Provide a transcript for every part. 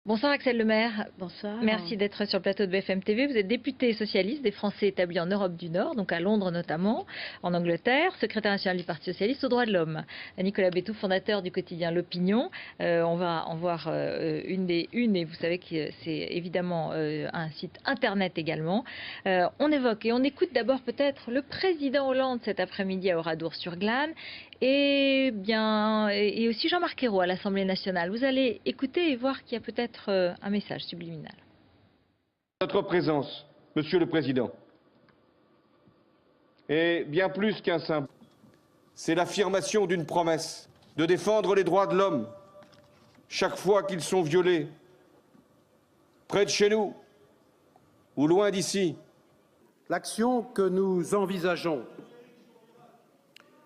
Bonsoir Axel Lemaire. Bonsoir. Merci d'être sur le plateau de BFM TV. Vous êtes député socialiste des Français établis en Europe du Nord, donc à Londres notamment, en Angleterre, secrétaire national du Parti socialiste aux droits de l'homme. Nicolas Bétou, fondateur du quotidien L'Opinion. On va en voir une des unes, et vous savez que c'est évidemment un site internet également. On évoque et on écoute d'abord peut-être le président Hollande cet après-midi à Oradour-sur-Glane et aussi Jean-Marc Ayrault à l'Assemblée nationale. Vous allez écouter et voir qu'il y a peut-être un message subliminal. Notre présence, Monsieur le Président, est bien plus qu'un symbole. C'est l'affirmation d'une promesse de défendre les droits de l'homme chaque fois qu'ils sont violés, près de chez nous ou loin d'ici. L'action que nous envisageons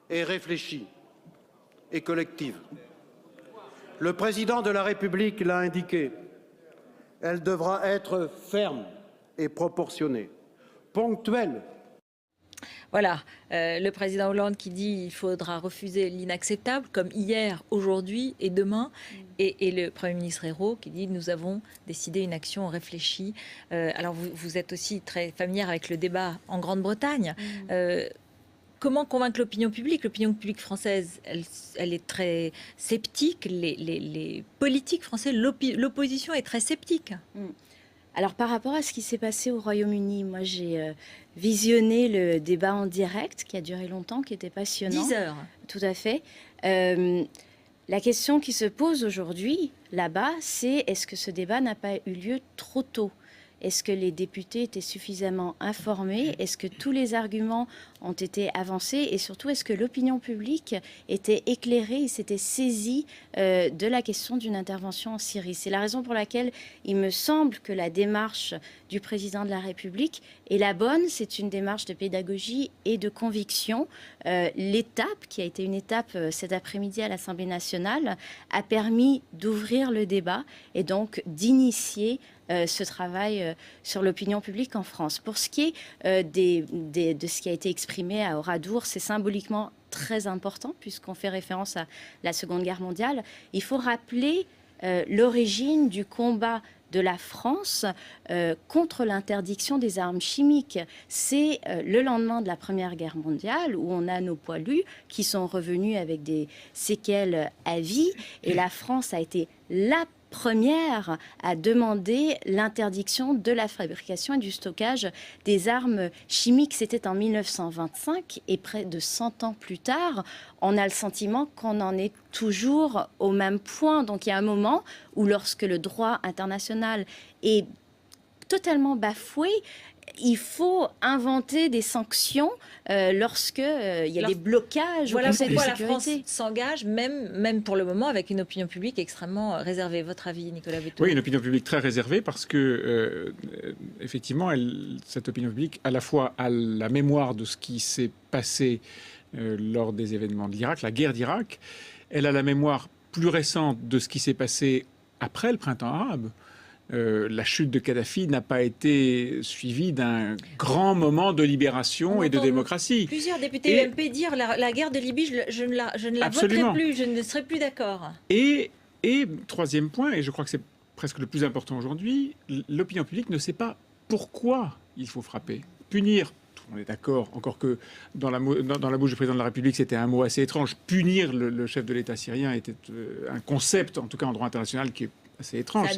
est réfléchie et collective. Le président de la République l'a indiqué. Elle devra être ferme et proportionnée, ponctuelle. Voilà, le président Hollande qui dit qu'il faudra refuser l'inacceptable, comme hier, aujourd'hui et demain, et le Premier ministre Ayrault qui dit nous avons décidé une action réfléchie. Alors vous êtes aussi très familière avec le débat en Grande-Bretagne. Comment convaincre l'opinion publique? L'opinion publique française, elle est très sceptique. Les politiques français, l'opposition est très sceptique. Alors par rapport à ce qui s'est passé au Royaume-Uni, moi j'ai visionné le débat en direct qui a duré longtemps, qui était passionnant. 10 heures. Tout à fait. La question qui se pose aujourd'hui là-bas, c'est est-ce que ce débat n'a pas eu lieu trop tôt? Est-ce que les députés étaient suffisamment informés? Est-ce que tous les arguments ont été avancés? Et surtout, est-ce que l'opinion publique était éclairée et s'était saisie de la question d'une intervention en Syrie? C'est la raison pour laquelle il me semble que la démarche du président de la République est la bonne. C'est une démarche de pédagogie et de conviction. L'étape, qui a été une étape cet après-midi à l'Assemblée nationale, a permis d'ouvrir le débat et donc d'initier ce travail sur l'opinion publique en France. Pour ce qui est de ce qui a été exprimé à Oradour, c'est symboliquement très important puisqu'on fait référence à la Seconde Guerre mondiale. Il faut rappeler l'origine du combat de la France contre l'interdiction des armes chimiques. C'est le lendemain de la Première Guerre mondiale où on a nos poilus qui sont revenus avec des séquelles à vie et la France a été la première à demander l'interdiction de la fabrication et du stockage des armes chimiques. C'était en 1925 et près de 100 ans plus tard, on a le sentiment qu'on en est toujours au même point. Donc il y a un moment où lorsque le droit international est totalement bafoué, il faut inventer des sanctions lorsque il y a des blocages. Voilà pourquoi la France France s'engage, même pour le moment, avec une opinion publique extrêmement réservée. Votre avis, Nicolas Bétou? Oui, une opinion publique très réservée parce que, effectivement, cette opinion publique, à la fois a la mémoire de ce qui s'est passé lors des événements de l'Irak, la guerre d'Irak. Elle a la mémoire plus récente de ce qui s'est passé après le printemps arabe. La chute de Kadhafi n'a pas été suivie d'un grand moment de libération et de démocratie. Plusieurs députés UMP dire la guerre de Libye, je ne la voterai plus, je ne serai plus d'accord. Et troisième point, et je crois que c'est presque le plus important aujourd'hui, l'opinion publique ne sait pas pourquoi il faut frapper. Punir, on est d'accord, encore que dans la bouche du président de la République, c'était un mot assez étrange. Punir le chef de l'État syrien était un concept, en tout cas en droit international, qui est assez étrange.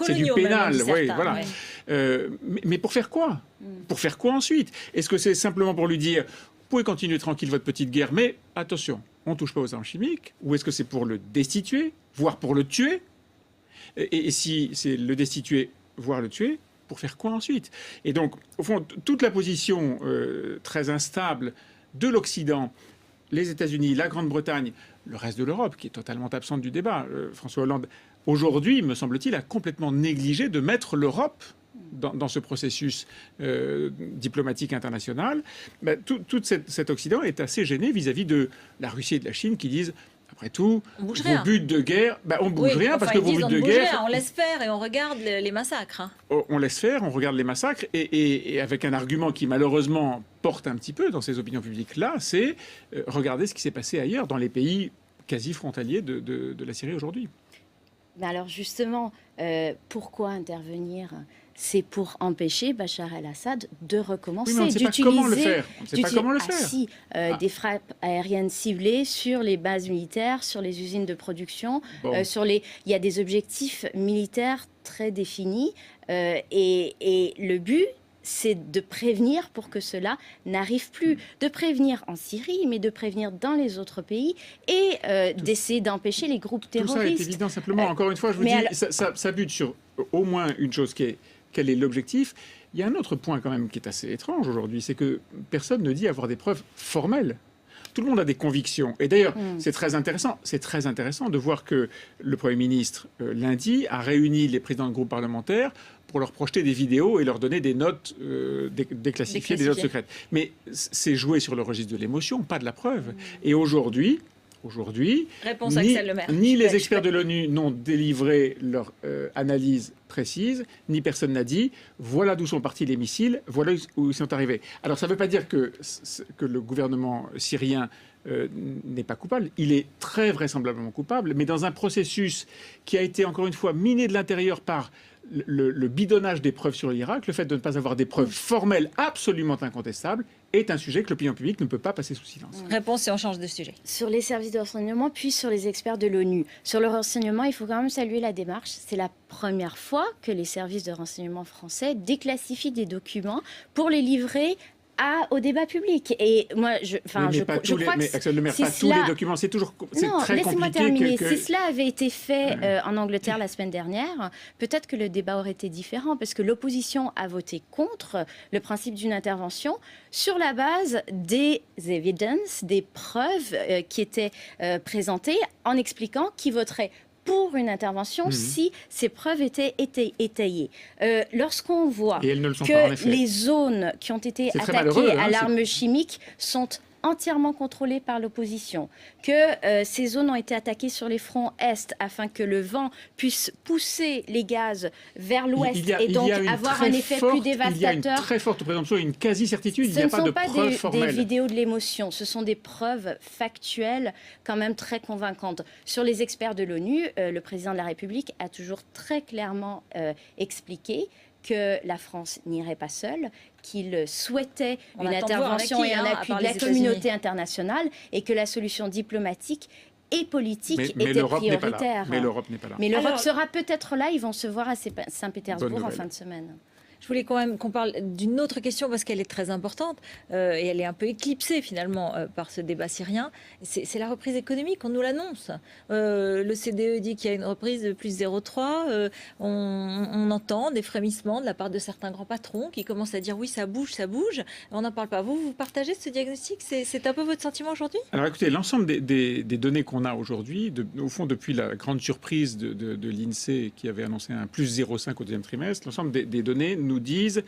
C'est du pénal, oui, voilà. Ouais. Mais pour faire quoi? Pour faire quoi ensuite? Est-ce que c'est simplement pour lui dire vous pouvez continuer tranquille votre petite guerre, mais attention, on ne touche pas aux armes chimiques? Ou est-ce que c'est pour le destituer, voire pour le tuer? Et si c'est le destituer, voire le tuer, pour faire quoi ensuite? Et donc, au fond, toute la position très instable de l'Occident, les États-Unis, la Grande-Bretagne, le reste de l'Europe, qui est totalement absente du débat. François Hollande, aujourd'hui, me semble-t-il, a complètement négligé de mettre l'Europe dans ce processus diplomatique international. Tout cet Occident est assez gêné vis-à-vis de la Russie et de la Chine qui disent après tout, vos buts de guerre, on bouge rien parce que vos buts de guerre... On laisse faire et on regarde les massacres. Hein. On laisse faire, on regarde les massacres et avec un argument qui malheureusement porte un petit peu dans ces opinions publiques-là, c'est regardez ce qui s'est passé ailleurs dans les pays quasi frontaliers de la Syrie aujourd'hui. Mais alors justement, pourquoi intervenir? C'est pour empêcher Bachar el-Assad de recommencer, Oui, mais on ne sait pas comment le faire. On ne sait pas comment le faire. Si, des frappes aériennes ciblées sur les bases militaires, sur les usines de production, Bon. il y a des objectifs militaires très définis et le but, c'est de prévenir pour que cela n'arrive plus. De prévenir en Syrie, mais de prévenir dans les autres pays et d'essayer d'empêcher les groupes terroristes. Tout ça est évident, simplement. Encore une fois, je vous dis, ça bute sur au moins une chose qui est quel est l'objectif. Il y a un autre point quand même qui est assez étrange aujourd'hui, c'est que personne ne dit avoir des preuves formelles. Tout le monde a des convictions. Et d'ailleurs, c'est très intéressant de voir que le Premier ministre, lundi, a réuni les présidents de groupes parlementaires pour leur projeter des vidéos et leur donner des notes déclassifiées, des notes secrètes. Mais c'est jouer sur le registre de l'émotion, pas de la preuve. Et aujourd'hui, Réponse Axel Lemaire. Ni les experts de l'ONU n'ont délivré leur analyse précise, ni personne n'a dit voilà d'où sont partis les missiles, voilà où ils sont arrivés. Alors ça ne veut pas dire que le gouvernement syrien n'est pas coupable. Il est très vraisemblablement coupable, mais dans un processus qui a été encore une fois miné de l'intérieur par le bidonnage des preuves sur l'Irak, le fait de ne pas avoir des preuves formelles absolument incontestables, est un sujet que l'opinion publique ne peut pas passer sous silence. Réponse et on change de sujet. Sur les services de renseignement, puis sur les experts de l'ONU. Sur le renseignement, il faut quand même saluer la démarche. C'est la première fois que les services de renseignement français déclassifient des documents pour les livrer au débat public. Et moi, je crois que Axel Lemaire, pas tous les documents, c'est très compliqué. Non, laissez-moi terminer. Si cela avait été fait en Angleterre la semaine dernière, peut-être que le débat aurait été différent, parce que l'opposition a voté contre le principe d'une intervention sur la base des evidences, des preuves qui étaient présentées, en expliquant qui voterait pour une intervention si ces preuves étaient étayées. Lorsqu'on voit que les zones qui ont été attaquées à l'arme chimique sont entièrement contrôlées par l'opposition, que ces zones ont été attaquées sur les fronts est afin que le vent puisse pousser les gaz vers l'ouest et donc avoir un effet plus dévastateur. Il y a une très forte présomption, une quasi-certitude, il n'y a pas de preuves formelles. Ce ne sont pas des vidéos de l'émotion, ce sont des preuves factuelles quand même très convaincantes. Sur les experts de l'ONU, le président de la République a toujours très clairement expliqué que la France n'irait pas seule, qu'il souhaitait une intervention et un appui de la communauté internationale et que la solution diplomatique et politique était prioritaire. Mais l'Europe n'est pas là. Mais l'Europe sera peut-être là, ils vont se voir à Saint-Pétersbourg en fin de semaine. Je voulais quand même qu'on parle d'une autre question parce qu'elle est très importante et elle est un peu éclipsée finalement par ce débat syrien. C'est la reprise économique, on nous l'annonce. L'OCDE dit qu'il y a une reprise de plus 0,3. On entend des frémissements de la part de certains grands patrons qui commencent à dire oui, ça bouge, ça bouge. On n'en parle pas. Vous partagez ce diagnostic? C'est un peu votre sentiment aujourd'hui? Alors écoutez, l'ensemble des données qu'on a aujourd'hui, au fond depuis la grande surprise de l'INSEE qui avait annoncé un plus 0,5 au deuxième trimestre, l'ensemble des données nous disent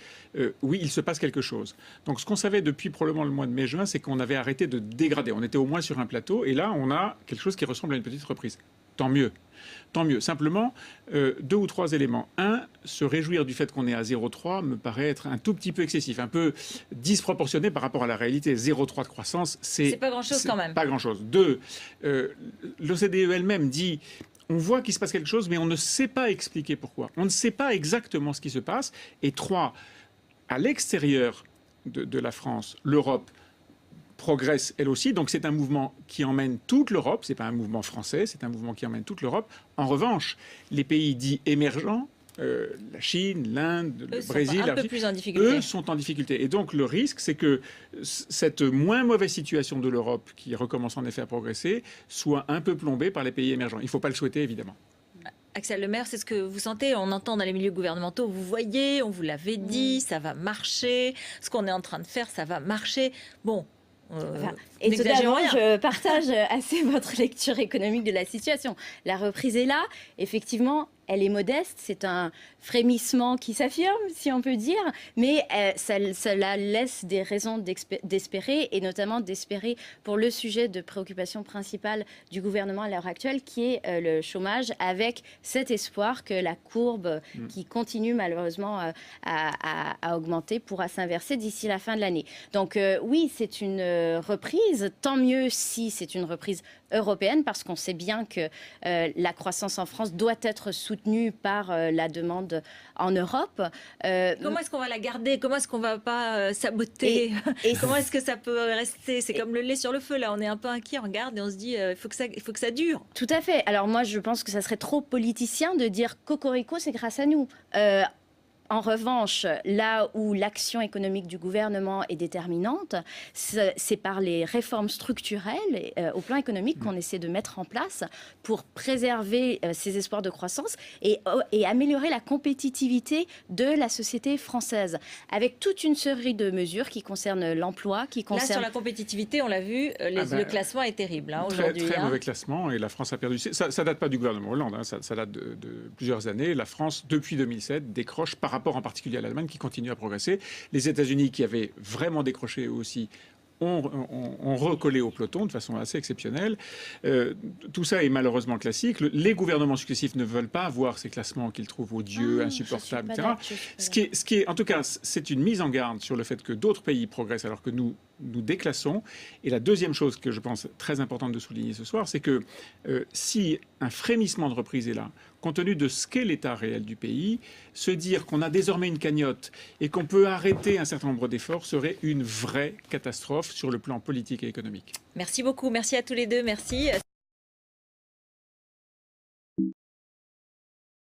oui, il se passe quelque chose. Donc ce qu'on savait depuis probablement le mois de mai-juin, c'est qu'on avait arrêté de dégrader. On était au moins sur un plateau et là, on a quelque chose qui ressemble à une petite reprise. Tant mieux. Tant mieux. Simplement, 2 ou 3 éléments. Un, se réjouir du fait qu'on est à 0,3 me paraît être un tout petit peu excessif, un peu disproportionné par rapport à la réalité. 0,3 de croissance, c'est pas grand-chose quand même. Pas grand-chose. 2, l'OCDE elle-même dit on voit qu'il se passe quelque chose, mais on ne sait pas expliquer pourquoi. On ne sait pas exactement ce qui se passe. Et 3, à l'extérieur de la France, l'Europe progresse elle aussi. Donc c'est un mouvement qui emmène toute l'Europe. Ce n'est pas un mouvement français, c'est un mouvement qui emmène toute l'Europe. En revanche, les pays dits émergents, la Chine, l'Inde, le Brésil, eux sont en difficulté. Et donc le risque, c'est que cette moins mauvaise situation de l'Europe, qui recommence en effet à progresser, soit un peu plombée par les pays émergents. Il ne faut pas le souhaiter, évidemment. Axel Lemaire, c'est ce que vous sentez? On entend dans les milieux gouvernementaux, vous voyez, on vous l'avait dit, ça va marcher. Ce qu'on est en train de faire, ça va marcher. Bon. Et totalement, je partage assez votre lecture économique de la situation. La reprise est là, effectivement, elle est modeste, c'est un frémissement qui s'affirme, si on peut dire, mais cela laisse des raisons d'espérer, et notamment d'espérer pour le sujet de préoccupation principale du gouvernement à l'heure actuelle, qui est le chômage, avec cet espoir que la courbe qui continue malheureusement à augmenter pourra s'inverser d'ici la fin de l'année. Donc oui, c'est une reprise, tant mieux si c'est une reprise européenne, parce qu'on sait bien que la croissance en France doit être soutenue par la demande en Europe. Comment est-ce qu'on va la garder? Comment est-ce qu'on va pas saboter? Comment est-ce que ça peut rester? C'est comme le lait sur le feu, là. On est un peu inquiet, on regarde et on se dit il faut que ça dure. Tout à fait. Alors moi, je pense que ça serait trop politicien de dire cocorico, c'est grâce à nous. En revanche, là où l'action économique du gouvernement est déterminante, c'est par les réformes structurelles au plan économique qu'on essaie de mettre en place pour préserver ces espoirs de croissance et améliorer la compétitivité de la société française, avec toute une série de mesures qui concernent l'emploi, qui concernent... Là, sur la compétitivité, on l'a vu, le classement est terrible aujourd'hui. Très mauvais classement, et la France a perdu. Ça date pas du gouvernement Hollande, hein, ça date de plusieurs années. La France, depuis 2007, décroche par rapport en particulier à l'Allemagne qui continue à progresser. Les États-Unis qui avaient vraiment décroché eux aussi ont recollé au peloton de façon assez exceptionnelle. Tout ça est malheureusement classique. Les gouvernements successifs ne veulent pas voir ces classements qu'ils trouvent odieux, insupportables, etc. Ce qui est, en tout cas, c'est une mise en garde sur le fait que d'autres pays progressent alors que nous déclassons. Et la deuxième chose que je pense très importante de souligner ce soir, c'est que si un frémissement de reprise est là, compte tenu de ce qu'est l'état réel du pays, se dire qu'on a désormais une cagnotte et qu'on peut arrêter un certain nombre d'efforts serait une vraie catastrophe sur le plan politique et économique. Merci beaucoup, merci à tous les deux, merci.